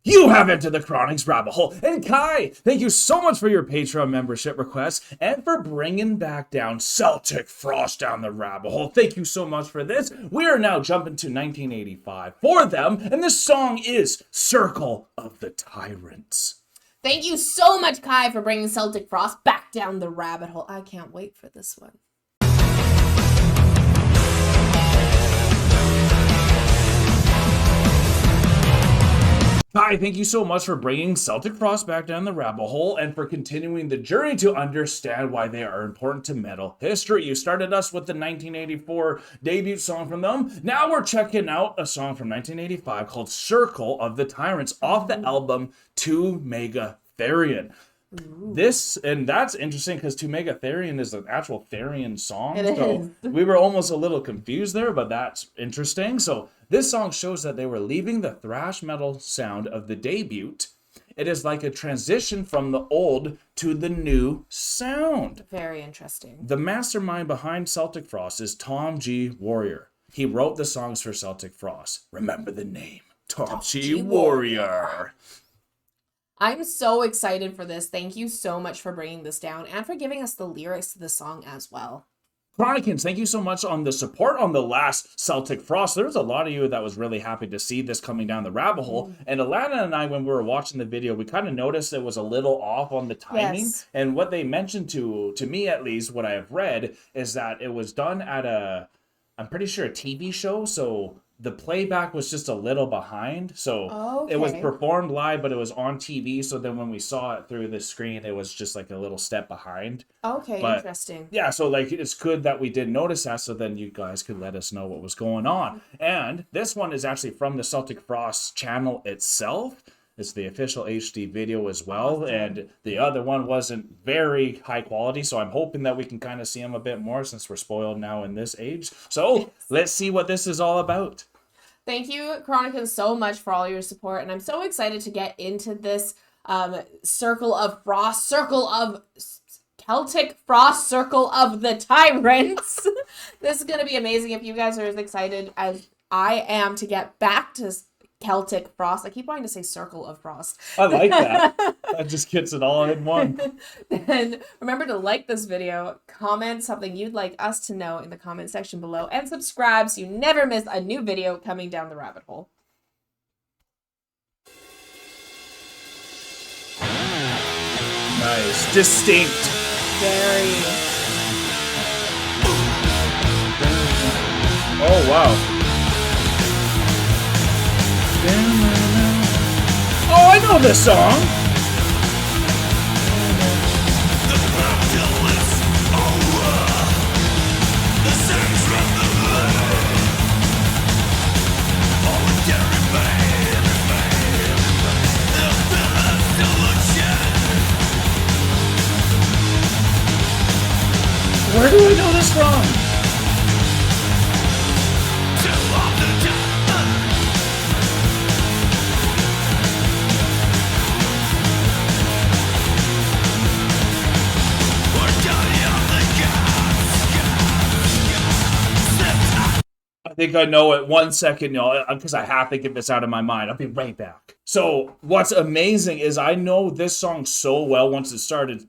You have Entered the Chronic's rabbit hole. And Kai, thank you so much for your Patreon membership request and for bringing back down Celtic Frost down the rabbit hole. Thank you so much for this. We are now jumping to 1985 for them, and this song is Circle of the Tyrants. Thank you so much, Kai, for bringing Celtic Frost back down the rabbit hole. I can't wait for this one. Hi, thank you so much for bringing Celtic Frost back down the rabbit hole and for continuing the journey to understand why they are important to metal history. You started us with the 1984 debut song from them. Now we're checking out a song from 1985 called Circle of the Tyrants off the album To Megatherion. This, and that's interesting because To Megatherion is an actual Therian song. So we were almost a little confused there, but that's interesting. So this song shows that they were leaving the thrash metal sound of the debut. It is like a transition from the old to the new sound. Very interesting. The mastermind behind Celtic Frost is Tom G. Warrior. He wrote the songs for Celtic Frost. Remember the name, Tom G. Warrior. I'm so excited for this. Thank you so much for bringing this down and for giving us the lyrics to the song as well. Chronicans, thank you so much on the support on the last Celtic Frost. There was a lot of you that was really happy to see this coming down the rabbit hole. And Alanna and I, when we were watching the video, we kind of noticed it was a little off on the timing. Yes. And what they mentioned to me, at least, what I have read, is that it was done at I'm pretty sure a TV show. So the playback was just a little behind. So It was performed live, but it was on TV. So then when we saw it through the screen, it was just like a little step behind. Okay, but, interesting. Yeah, so like it's good that we did notice that, so then you guys could let us know what was going on. And this one is actually from the Celtic Frost channel itself. It's the official HD video as well, and the other one wasn't very high quality, so I'm hoping that we can kind of see them a bit more since we're spoiled now in this age. So let's see what this is all about. Thank you, Chronicans, so much for all your support, and I'm so excited to get into this Circle of Frost, Celtic Frost, Circle of the Tyrants. This is going to be amazing if you guys are as excited as I am to get back to Celtic Frost. I keep wanting to say Circle of Frost. I like that. That just gets it all in one. And remember to like this video, comment something you'd like us to know in the comment section below, and subscribe so you never miss a new video coming down the rabbit hole. Nice. Distinct. Very. Oh, wow. Oh, I know this song. Where do I know this from? I think I know it. 1 second, y'all, because I have to get this out of my mind. I'll be right back. So what's amazing is I know this song so well once it started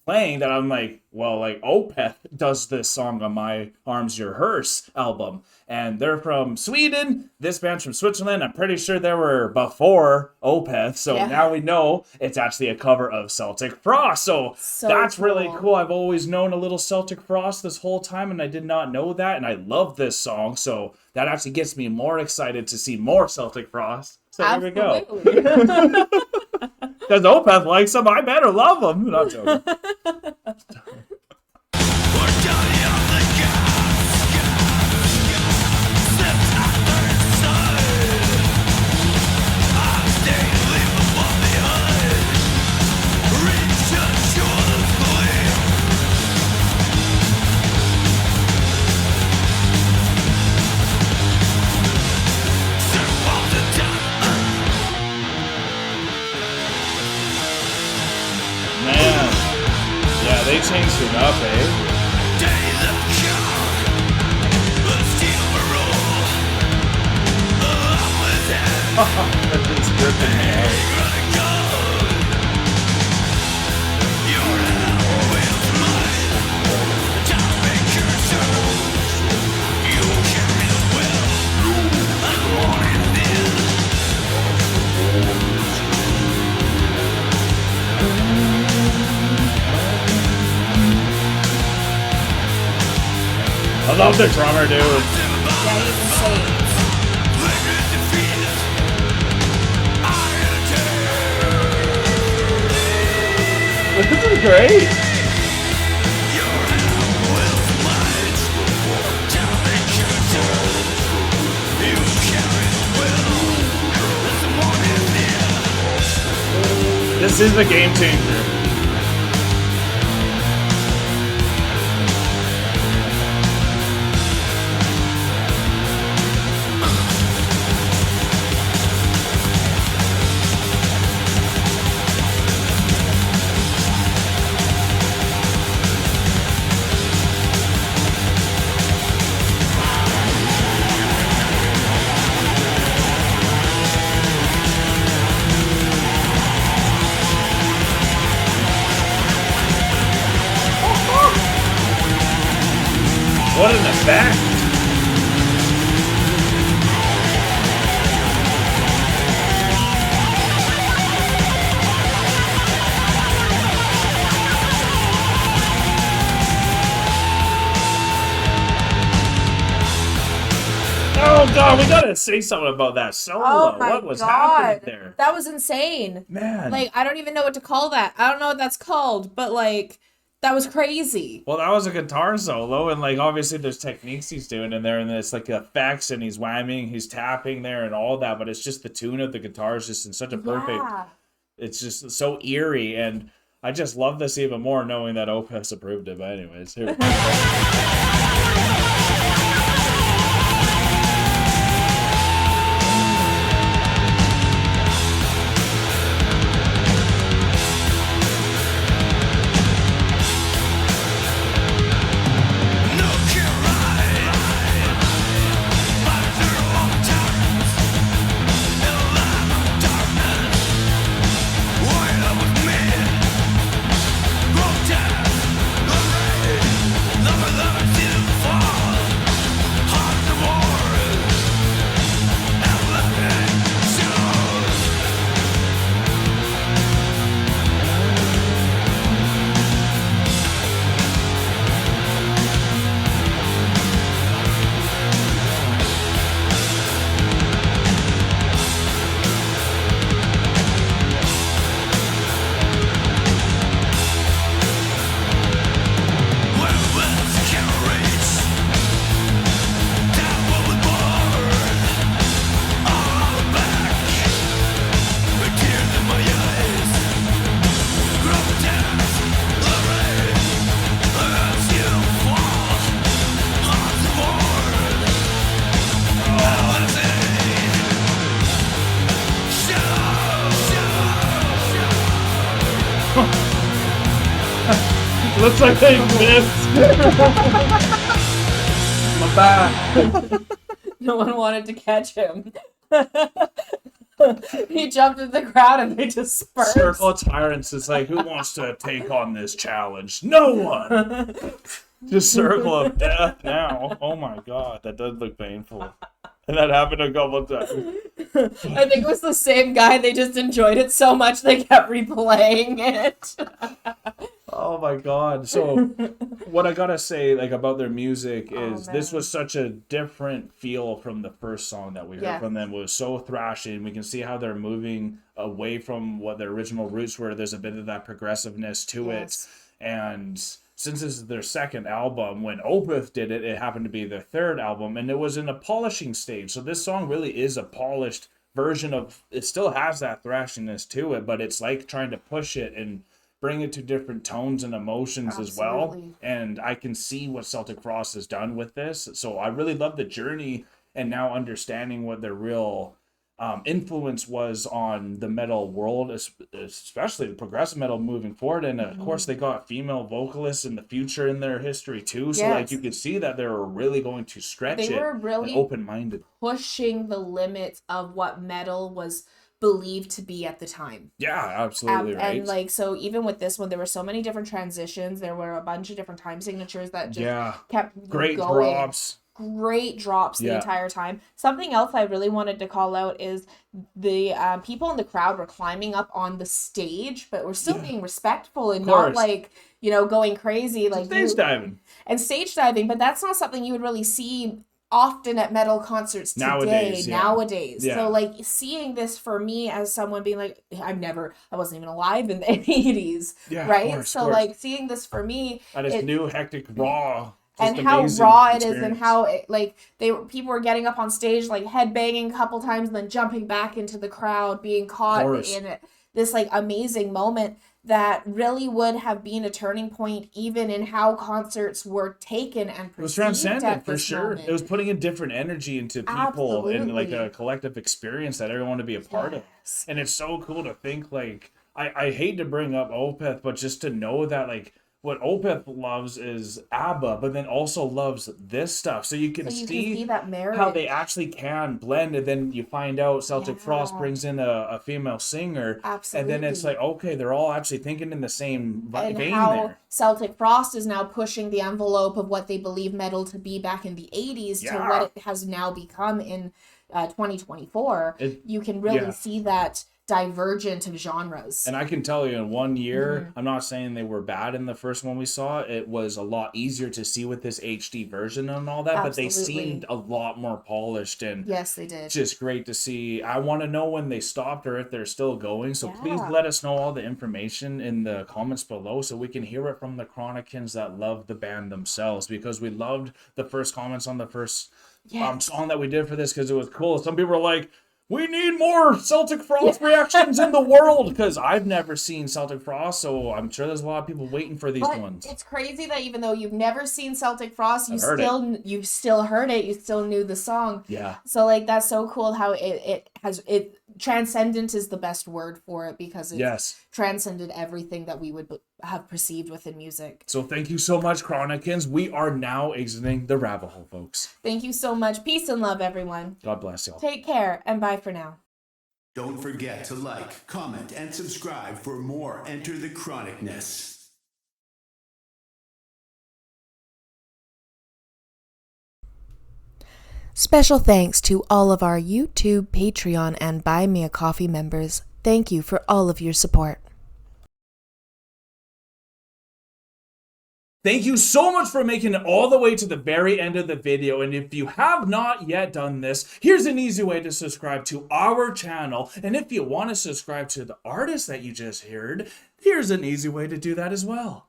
playing that I'm like, well, like Opeth does this song on My Arms Your Hearse album. And they're from Sweden. This band's from Switzerland. I'm pretty sure they were before Opeth. So now we know it's actually a cover of Celtic Frost. So that's really cool. I've always known a little Celtic Frost this whole time, and I did not know that. And I love this song. So that actually gets me more excited to see more Celtic Frost. So here we go. Because Opeth likes them, I better love them. Not joking. They changed it up, eh? It's gripping me. love the drummer, dude. Yeah, he's insane. This is great. This is a game changer. What an effect! Oh god, we gotta say something about that solo. Oh my what was God. happening there? That was insane. Man. Like, I don't even know what to call that. I don't know what that's called, but like, that was crazy. Well, that was a guitar solo, and like obviously there's techniques he's doing in there, and it's like effects, and he's whamming, he's tapping there, and all that. But it's just the tune of the guitar is just in such a perfect. Yeah. It's just so eerie, and I just love this even more knowing that Opus approved it. But anyways, here we go. Looks like they missed. My back. No one wanted to catch him. He jumped in the crowd and they dispersed. Circle of Tyrants is like, who wants to take on this challenge? No one. Just circle of death now. Oh my god, that does look painful. And that happened a couple times. I think it was the same guy. They just enjoyed it so much they kept replaying it. Oh my god. So what I gotta say like about their music is this was such a different feel from the first song that we heard from them. It was so thrashy. We can see how they're moving away from what their original roots were. There's a bit of that progressiveness to it. And since this is their second album, when Opeth did it, it happened to be their third album, and it was in a polishing stage. So this song really is a polished version of, it still has that thrashiness to it, but it's like trying to push it and bring it to different tones and emotions as well. And I can see what Celtic Frost has done with this. So I really love the journey and now understanding what their real influence was on the metal world, especially the progressive metal moving forward. And of course they got female vocalists in the future in their history too. So like you could see that they were really going to stretch it. They were really open-minded, pushing the limits of what metal was believed to be at the time. Yeah, absolutely right. And like, so even with this one, there were so many different transitions. There were a bunch of different time signatures that just kept great going. drops. great drops the Yeah. entire time. Something else I really wanted to call out is the people in the crowd were climbing up on the stage, but were still Yeah. being respectful and Of not course. like, you know, going crazy like Stage diving. and stage diving. But that's not something you would really see often at metal concerts today, Nowadays, yeah. So like seeing this for me as someone being like, I wasn't even alive in the 80s, Yeah, right? of course, So like seeing this for me, that is new, hectic, raw. And how raw it is, and experience. how it, like people were getting up on stage, like head banging a couple times, and then jumping back into the crowd, being caught in it. This like amazing moment that really would have been a turning point, even in how concerts were taken and perceived. It was transcendent for sure. Moment. It was putting a different energy into people and like a collective experience that everyone would be a part of. And it's so cool to think like I hate to bring up Opeth, but just to know that like. What Opeth loves is ABBA, but then also loves this stuff. So you can see that marriage. How they actually can blend, and then you find out Celtic Frost brings in a female singer. Absolutely. And then it's like, okay, they're all actually thinking in the same vein and how there. Celtic Frost is now pushing the envelope of what they believe metal to be back in the 80s to what it has now become in 2024. You can really see that divergent of genres. And I can tell you in 1 year, I'm not saying they were bad in the first one we saw. It was a lot easier to see with this HD version and all that, but they seemed a lot more polished and yes, they did. Just great to see. I want to know when they stopped or if they're still going. So please let us know all the information in the comments below so we can hear it from the Chronicans that love the band themselves, because we loved the first comments on the first song that we did for this because it was cool. Some people were like, we need more Celtic Frost reactions in the world, because I've never seen Celtic Frost, so I'm sure there's a lot of people waiting for these ones. It's crazy that even though you've never seen Celtic Frost, you still heard it, you still knew the song. Yeah. So like that's so cool how it transcendent is the best word for it, because it's transcended everything that we would have perceived within music. So thank you so much, Chronicans. We are now exiting the rabbit hole, folks. Thank you so much. Peace and love, everyone. God bless y'all. Take care, and bye for now. Don't forget to like, comment, and subscribe for more Enter the Chronicness. Special thanks to all of our YouTube, Patreon, and Buy Me a Coffee members. Thank you for all of your support. Thank you so much for making it all the way to the very end of the video. And if you have not yet done this, here's an easy way to subscribe to our channel. And if you want to subscribe to the artist that you just heard, here's an easy way to do that as well.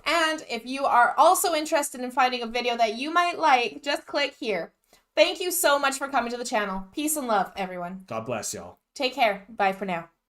And if you are also interested in finding a video that you might like, just click here. Thank you so much for coming to the channel. Peace and love, everyone. God bless y'all. Take care. Bye for now.